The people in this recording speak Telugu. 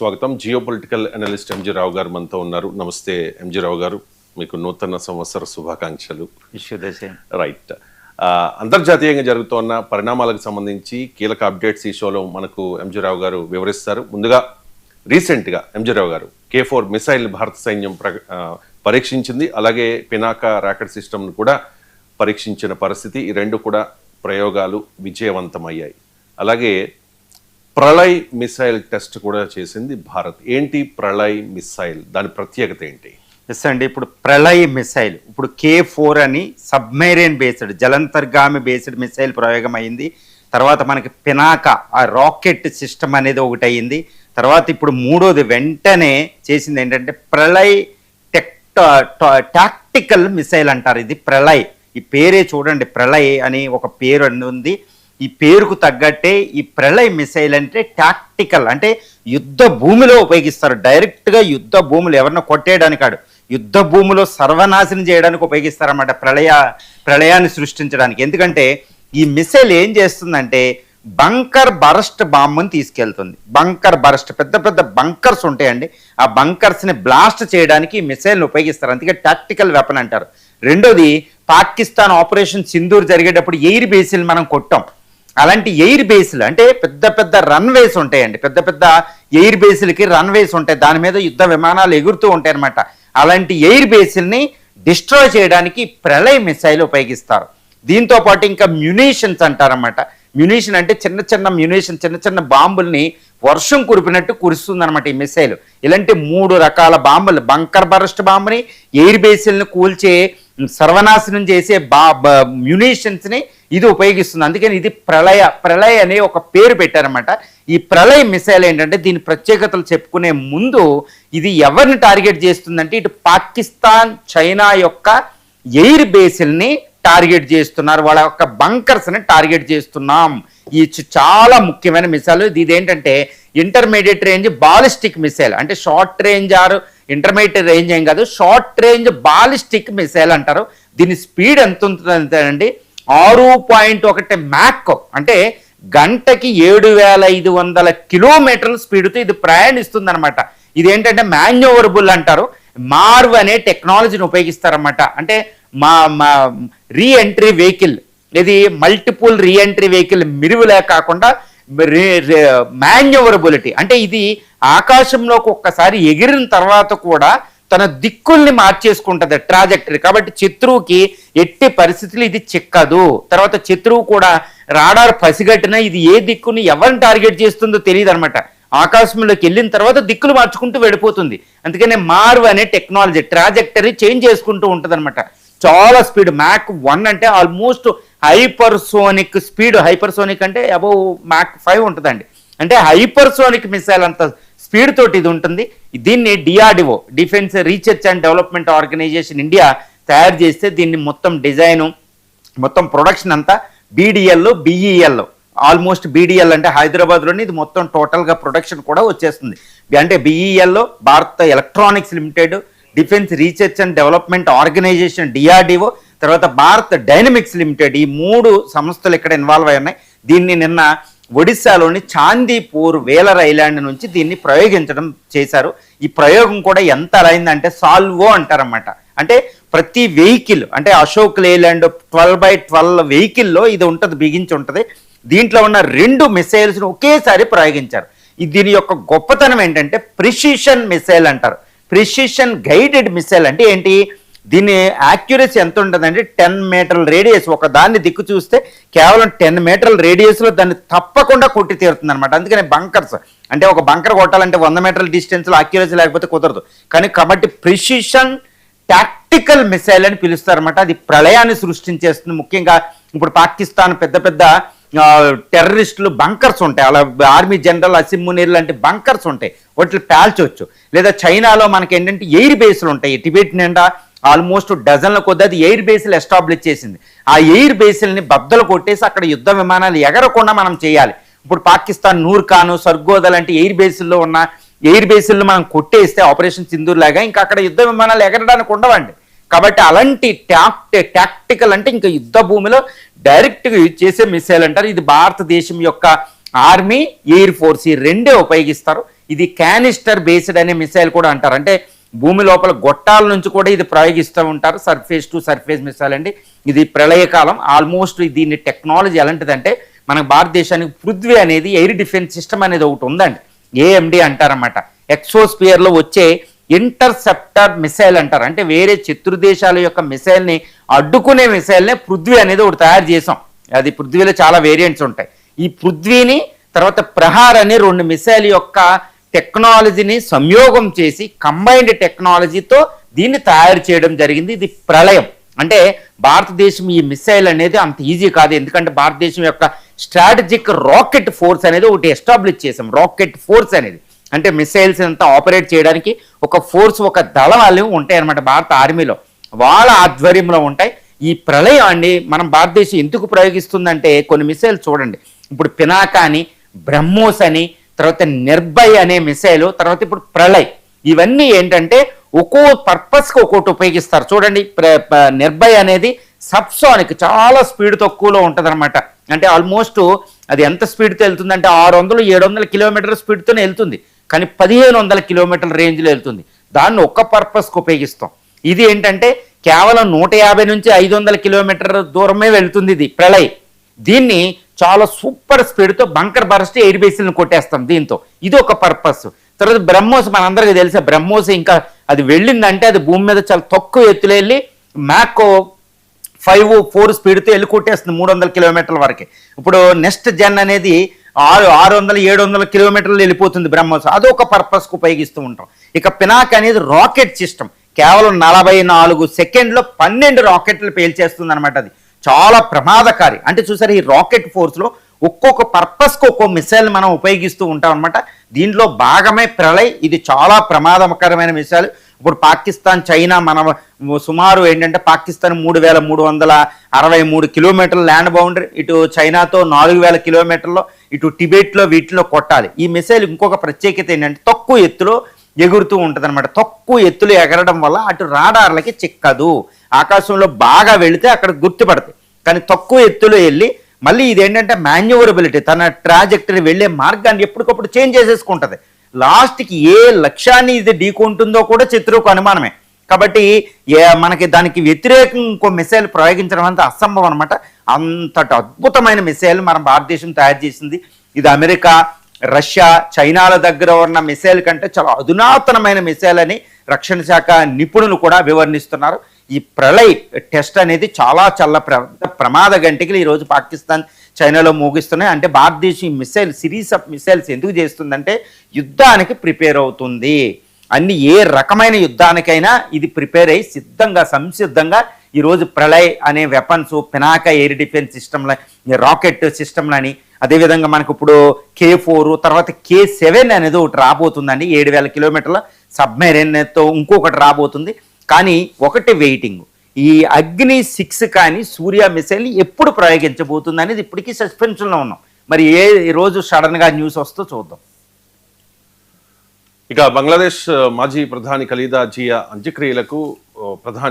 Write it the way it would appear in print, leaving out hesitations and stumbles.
స్వాగతం. జియో పొలిటికల్ అనలిస్ట్ ఎంజి రావు గారు మనతో ఉన్నారు. నమస్తే ఎంజి రావు గారు, మీకు నూతన సంవత్సర శుభాకాంక్షలు. రైట్. అంతర్జాతీయంగా జరుగుతున్న పరిణామాలకు సంబంధించి కీలక అప్డేట్స్ ఈ షోలో మనకు ఎంజి రావు గారు వివరిస్తారు. ముందుగా రీసెంట్గా ఎంజి రావు గారు K4 మిసైల్ భారత సైన్యం పరీక్షించింది. అలాగే పినాకా రాకెట్ సిస్టమ్ను కూడా పరీక్షించిన పరిస్థితి. ఈ రెండు కూడా ప్రయోగాలు విజయవంతమయ్యాయి. అలాగే ప్రళయ్ మిసైల్ టెస్ట్ కూడా చేసింది భారత్. ఏంటి ప్రళయ్ మిసైల్, దాని ప్రత్యేకత ఏంటి? ఎస్ అండి, ఇప్పుడు ప్రళయ్ మిసైల్ ఇప్పుడు K4 అని సబ్మెరైన్ బేస్డ్ జలంతర్గామి బేస్డ్ మిసైల్ ప్రయోగం అయింది. తర్వాత మనకి పినాకా ఆ రాకెట్ సిస్టమ్ అనేది ఒకటి అయింది. తర్వాత ఇప్పుడు మూడోది వెంటనే చేసింది ఏంటంటే ప్రళయ్ టాక్టికల్ మిసైల్ అంటారు. ఇది ప్రళయ్, ఈ పేరే చూడండి, ప్రళయ్ అని ఒక పేరు ఉంది. ఈ పేరుకు తగ్గట్టే ఈ ప్రళయ్ మిసైల్ అంటే టాక్టికల్, అంటే యుద్ధ భూమిలో ఉపయోగిస్తారు. డైరెక్ట్గా యుద్ధ భూములు ఎవరినో కొట్టేయడానికి కాదు, యుద్ధ భూమిలో సర్వనాశనం చేయడానికి ఉపయోగిస్తారన్నమాట ప్రళయాన్ని సృష్టించడానికి. ఎందుకంటే ఈ మిసైల్ ఏం చేస్తుందంటే బంకర్ బరస్ట్ బాంబుని తీసుకెళ్తుంది. బంకర్ బరస్ట్, పెద్ద పెద్ద బంకర్స్ ఉంటాయండి, ఆ బంకర్స్ని బ్లాస్ట్ చేయడానికి ఈ మిసైల్ని ఉపయోగిస్తారు. అందుకే టాక్టికల్ వెపన్ అంటారు. రెండోది, పాకిస్తాన్ ఆపరేషన్ సింధూర్ జరిగేటప్పుడు ఎయిర్ బేస్ని మనం కొట్టాం. అలాంటి ఎయిర్ బేస్లు అంటే పెద్ద పెద్ద రన్వేస్ ఉంటాయండి, పెద్ద పెద్ద ఎయిర్ బేస్లకి రన్వేస్ ఉంటాయి, దాని మీద యుద్ధ విమానాలు ఎగురుతూ ఉంటాయి అనమాట. అలాంటి ఎయిర్ బేస్ల్ని డిస్ట్రాయ్ చేయడానికి ప్రళయ్ మిసైల్ ఉపయోగిస్తారు. దీంతో పాటు ఇంకా మ్యునిషన్స్ అంటారన్నమాట. మ్యునిషన్ అంటే చిన్న చిన్న మ్యునిషన్, చిన్న చిన్న బాంబుల్ని వర్షం కురిపినట్టు కురుస్తుంది అనమాట ఈ మిసైల్. ఇలాంటి 3 రకాల బాంబులు, బంకర్ బరస్ట్ బాంబుని, ఎయిర్ బేస్ల్ని కూల్చే సర్వనాశనం చేసే మ్యునిషన్స్ని ఇది ఉపయోగిస్తుంది. అందుకని ఇది ప్రళయ్ అనే ఒక పేరు పెట్టారన్నమాట. ఈ ప్రళయ్ మిసైల్ ఏంటంటే దీని ప్రత్యేకతలు చెప్పుకునే ముందు ఇది ఎవరిని టార్గెట్ చేస్తుందంటే ఇటు పాకిస్తాన్, చైనా యొక్క ఎయిర్ బేస్ల్ని టార్గెట్ చేస్తున్నారు, వాళ్ళ యొక్క బంకర్స్ని టార్గెట్ చేస్తున్నాం. ఈ చాలా ముఖ్యమైన మిసైల్. ఇది ఏంటంటే ఇంటర్మీడియట్ రేంజ్ బాలిస్టిక్ మిసైల్, అంటే short range are intermediate range ఏం కాదు, షార్ట్ రేంజ్ బాలిస్టిక్ మిసైల్ అంటారు. దీని స్పీడ్ ఎంత ఉంటుందంటే 6.1 మ్యాక్, అంటే గంటకి 7500 కిలోమీటర్ల స్పీడ్తో ఇది ప్రయాణిస్తుంది అనమాట. ఇదేంటంటే మాన్యూవరబుల్ అంటారు. మార్వ్ అనే టెక్నాలజీని ఉపయోగిస్తారన్నమాట. అంటే మా రీఎంట్రీ వెహికల్, ఇది మల్టిపుల్ రీఎంట్రీ వెహికల్, మిరువులే కాకుండా మాన్యూవరబిలిటీ, అంటే ఇది ఆకాశంలోకి ఒక్కసారి ఎగిరిన తర్వాత కూడా తన దిక్కుల్ని మార్చేసుకుంటుంది ట్రాజెక్టరీ. కాబట్టి శత్రువుకి ఎట్టి పరిస్థితులు ఇది చిక్కదు. తర్వాత శత్రువు కూడా రాడార్ పసిగట్టినా ఇది ఏ దిక్కుని ఎవరిని టార్గెట్ చేస్తుందో తెలియదు అనమాట. ఆకాశంలోకి వెళ్ళిన తర్వాత దిక్కులు మార్చుకుంటూ వెళ్ళిపోతుంది. అందుకనే మార్వ్ అనే టెక్నాలజీ ట్రాజెక్టరీ చేంజ్ చేసుకుంటూ ఉంటుంది అనమాట. చాలా స్పీడ్, మ్యాక్ 1 అంటే ఆల్మోస్ట్ హైపర్సోనిక్ స్పీడ్. హైపర్సోనిక్ అంటే అబౌవ్ మ్యాక్ 5 ఉంటుందండి. అంటే హైపర్సోనిక్ మిసైల్ అంత స్పీడ్ తోటి ఇది ఉంటుంది. దీన్ని DRDO, defence research and development organisation India తయారు చేస్తే దీన్ని మొత్తం డిజైను, మొత్తం ప్రొడక్షన్ అంతా BDL, BEL, ఆల్మోస్ట్ BDL అంటే హైదరాబాద్లోని ఇది మొత్తం టోటల్గా ప్రొడక్షన్ కూడా వచ్చేస్తుంది. అంటే BEL Bharat electronics limited, defence research and development organisation DRDO, తర్వాత భారత్ డైనమిక్స్ లిమిటెడ్, ఈ 3 సంస్థలు ఇక్కడ ఇన్వాల్వ్ అయి ఉన్నాయి. దీన్ని నిన్న ఒడిశాలోని చాందీపూర్ వేలర్ ఐలాండ్ నుంచి దీన్ని ప్రయోగించడం చేశారు. ఈ ప్రయోగం కూడా ఎంత అయిందంటే సాల్వో అంటారన్నమాట. అంటే ప్రతి వెహికల్, అంటే అశోక్ లేలాండ్ 12x12 వెహికల్లో ఇది ఉంటుంది, బిగించి ఉంటుంది. దీంట్లో ఉన్న 2 మిసైల్స్ను ఒకేసారి ప్రయోగించారు. దీని యొక్క గొప్పతనం ఏంటంటే ప్రిసిషన్ మిసైల్ అంటారు. ప్రిసిషన్ గైడెడ్ మిసైల్ అంటే ఏంటి, దీని యాక్యురసీ ఎంత ఉంటుందంటే 10 మీటర్ల రేడియస్, ఒక దాన్ని దిక్కు చూస్తే కేవలం 10 మీటర్ల రేడియస్లో దాన్ని తప్పకుండా కొట్టి తీరుతుంది అనమాట. అందుకని బంకర్స్, అంటే ఒక బంకర్ కొట్టాలంటే 100 మీటర్ల డిస్టెన్స్లో యాక్యురసీ లేకపోతే కుదరదు. కాబట్టి ప్రిసిషన్ టాక్టికల్ మిసైల్ అని పిలుస్తారన్నమాట. అది ప్రళయాన్ని సృష్టించేస్తుంది. ముఖ్యంగా ఇప్పుడు పాకిస్తాన్ పెద్ద పెద్ద టెర్రరిస్టులు బంకర్స్ ఉంటాయి, అలా ఆర్మీ జనరల్ అసిమ్ మునీర్ లాంటి బంకర్స్ ఉంటాయి, వాటిని పేల్చవచ్చు. లేదా చైనాలో మనకి ఏంటంటే ఎయిర్ బేస్లు ఉంటాయి. టిబెట్ నిండా ఆల్మోస్ట్ డజన్ల కొద్ది అది ఎయిర్ బేస్లు ఎస్టాబ్లిష్ చేసింది. ఆ ఎయిర్ బేస్ల్ని బద్దలు కొట్టేసి అక్కడ యుద్ధ విమానాలు ఎగరకుండా మనం చేయాలి. ఇప్పుడు పాకిస్తాన్ నూర్ఖాను, సర్గోదా లాంటి ఎయిర్ బేస్ల్లో ఉన్న ఎయిర్ బేస్లను మనం కొట్టేస్తే ఆపరేషన్ సింధూర్ లాగా ఇంకా అక్కడ యుద్ధ విమానాలు ఎగరడానికి ఉండవండి. కాబట్టి అలాంటి టాక్టికల్ అంటే ఇంకా యుద్ధ భూమిలో డైరెక్ట్గా యూజ్ చేసే మిసైల్ అంటారు. ఇది భారతదేశం యొక్క ఆర్మీ, ఎయిర్ ఫోర్స్ ఈ రెండే ఉపయోగిస్తారు. ఇది క్యానిస్టర్ బేస్డ్ అనే మిసైల్ కూడా అంటారు. అంటే భూమి లోపల గొట్టాల నుంచి కూడా ఇది ప్రయోగిస్తూ ఉంటారు. సర్ఫేస్ టు సర్ఫేస్ మిసైల్ అండి. ఇది ప్రళయకాలం. ఆల్మోస్ట్ దీని టెక్నాలజీ ఎలాంటిదంటే మన భారతదేశానికి పృథ్వీ అనేది ఎయిర్ డిఫెన్స్ సిస్టమ్ అనేది ఒకటి ఉందండి. ఏఎండి అంటారన్నమాట. ఎక్సోస్పియర్లో వచ్చే ఇంటర్సెప్టర్ మిసైల్ అంటారు. అంటే వేరే శత్రు దేశాల యొక్క మిసైల్ని అడ్డుకునే మిసైల్నే పృథ్వీ అనేది ఒకటి తయారు చేసాం. అది పృథ్వీలో చాలా వేరియంట్స్ ఉంటాయి. ఈ పృథ్వీని తర్వాత ప్రహార్ అనే 2 మిసైల్ యొక్క టెక్నాలజీని సంయోగం చేసి కంబైన్డ్ టెక్నాలజీతో దీన్ని తయారు చేయడం జరిగింది. ఇది ప్రళయం. అంటే భారతదేశం ఈ మిసైల్ అనేది అంత ఈజీ కాదు. ఎందుకంటే భారతదేశం యొక్క స్ట్రాటజిక్ రాకెట్ ఫోర్స్ అనేది ఒకటి ఎస్టాబ్లిష్ చేసాం. రాకెట్ ఫోర్స్ అనేది అంటే మిసైల్స్ అంతా ఆపరేట్ చేయడానికి ఒక ఫోర్స్, ఒక దళాలు ఉంటాయి అన్నమాట భారత ఆర్మీలో. వాళ్ళ ఆధ్వర్యంలో ఉంటాయి. ఈ ప్రళయాన్ని మనం భారతదేశం ఎందుకు ప్రయోగిస్తుందంటే కొన్ని మిసైల్ చూడండి. ఇప్పుడు పినాకా అని, బ్రహ్మోస్ అని, తర్వాత నిర్భయ్ అనే మిసైల్, తర్వాత ఇప్పుడు ప్రళయ్. ఇవన్నీ ఏంటంటే ఒక్కో పర్పస్కి ఒక్కోటి ఉపయోగిస్తారు. చూడండి, నిర్భయ్ అనేది సబ్సానిక్, చాలా స్పీడ్ తక్కువలో ఉంటుంది అనమాట. అంటే ఆల్మోస్ట్ అది ఎంత స్పీడ్తో వెళ్తుందంటే 600-700 కిలోమీటర్ స్పీడ్తోనే వెళ్తుంది. కానీ 1500 కిలోమీటర్ల రేంజ్లో వెళ్తుంది. దాన్ని ఒక్క పర్పస్కి ఉపయోగిస్తాం. ఇది ఏంటంటే కేవలం 150 నుంచి 500 కిలోమీటర్ దూరమే వెళ్తుంది ఇది ప్రళయ్. దీన్ని చాలా సూపర్ స్పీడ్తో బంకర్ బరస్ట్ ఎయిర్ బేస్లను కొట్టేస్తాం దీంతో. ఇది ఒక పర్పస్. తర్వాత బ్రహ్మోస్ మనందరికీ తెలిసే బ్రహ్మోస్, ఇంకా అది వెళ్ళిందంటే అది భూమి మీద చాలా తక్కువ ఎత్తులో వెళ్ళి మ్యాక్ 5-4 స్పీడ్తో వెళ్ళి కొట్టేస్తుంది 300 కిలోమీటర్ల వరకు. ఇప్పుడు నెక్స్ట్ జెన్ అనేది 600-700 కిలోమీటర్లు వెళ్ళిపోతుంది బ్రహ్మోస్. అదొక పర్పస్కి ఉపయోగిస్తూ ఉంటాం. ఇక పినాక్ అనేది రాకెట్ సిస్టమ్. కేవలం 44 సెకండ్లో 12 రాకెట్లు పేల్చేస్తుంది అనమాట. అది చాలా ప్రమాదకారి. అంటే చూసారు, ఈ రాకెట్ ఫోర్స్లో ఒక్కొక్క పర్పస్కి ఒక్కో మిసైల్ మనం ఉపయోగిస్తూ ఉంటాం అనమాట. దీంట్లో భాగమే ప్రళయ్. ఇది చాలా ప్రమాదకరమైన మిసైల్. ఇప్పుడు పాకిస్తాన్, చైనా, మన సుమారు ఏంటంటే పాకిస్తాన్ 3363 కిలోమీటర్ల ల్యాండ్ బౌండరీ, ఇటు చైనాతో 4000 కిలోమీటర్లో, ఇటు టిబెట్లో వీటిలో కొట్టాలి. ఈ మిసైల్ ఇంకొక ప్రత్యేకత ఏంటంటే తక్కువ ఎత్తులో ఎగురుతూ ఉంటుంది అనమాట. తక్కువ ఎత్తులు ఎగరడం వల్ల అటు రాడార్లకి చిక్కదు. ఆకాశంలో బాగా వెళితే అక్కడ గుర్తుపడతాయి. కానీ తక్కువ ఎత్తులో వెళ్ళి మళ్ళీ ఇదేంటంటే మాన్యూవరబిలిటీ, తన ట్రాజెక్టరీ వెళ్ళే మార్గాన్ని ఎప్పటికప్పుడు చేంజ్ చేసేసుకుంటుంది. లాస్ట్కి ఏ లక్ష్యాన్ని ఇది ఢీకొంటుందో కూడా శత్రువుకు అనుమానమే. కాబట్టి మనకి దానికి వ్యతిరేకం ఇంకో మిసైల్ ప్రయోగించడం అంత అసంభవం అనమాట. అంతటి అద్భుతమైన మిసైల్ మన భారతదేశం తయారు చేసింది. ఇది అమెరికా, రష్యా, చైనాల దగ్గర ఉన్న మిసైల్ కంటే చాలా అధునాతనమైన మిసైల్ అని రక్షణ శాఖ నిపుణులు కూడా వివరణిస్తున్నారు. ఈ ప్రళయ్ టెస్ట్ అనేది చాలా ప్రమాద గంటికలు ఈరోజు పాకిస్తాన్, చైనాలో మోగిస్తున్నాయి. అంటే భారతదేశం ఈ మిసైల్ సిరీస్ ఆఫ్ మిసైల్స్ ఎందుకు చేస్తుందంటే యుద్ధానికి ప్రిపేర్ అవుతుంది. అన్ని ఏ రకమైన యుద్ధానికైనా ఇది ప్రిపేర్ అయ్యి సంసిద్ధంగా ఈరోజు ప్రళయ్ అనే వెపన్స్, పినాక ఎయిర్ డిఫెన్స్ సిస్టమ్ల, రాకెట్ సిస్టమ్లని, అదేవిధంగా మనకు ఇప్పుడు K4 తర్వాత K7 అనేది ఒకటి రాబోతుందండి. 7000 కిలోమీటర్ల సబ్మెరైన్తో ఇంకొకటి రాబోతుంది. కానీ ఒకటి వెయిటింగ్, ఈ అగ్ని 6 కానీ సూర్య మిసైల్ ఎప్పుడు ప్రయోగించబోతుంది అనేది ఇప్పటికీ సస్పెన్షన్లో ఉన్నాం. మరి ఏ రోజు సడన్గా న్యూస్ వస్తుందో చూద్దాం. ఇక బంగ్లాదేశ్ మాజీ ప్రధాని ఖలీదా జియా అంత్యక్రియలకు ప్రధాని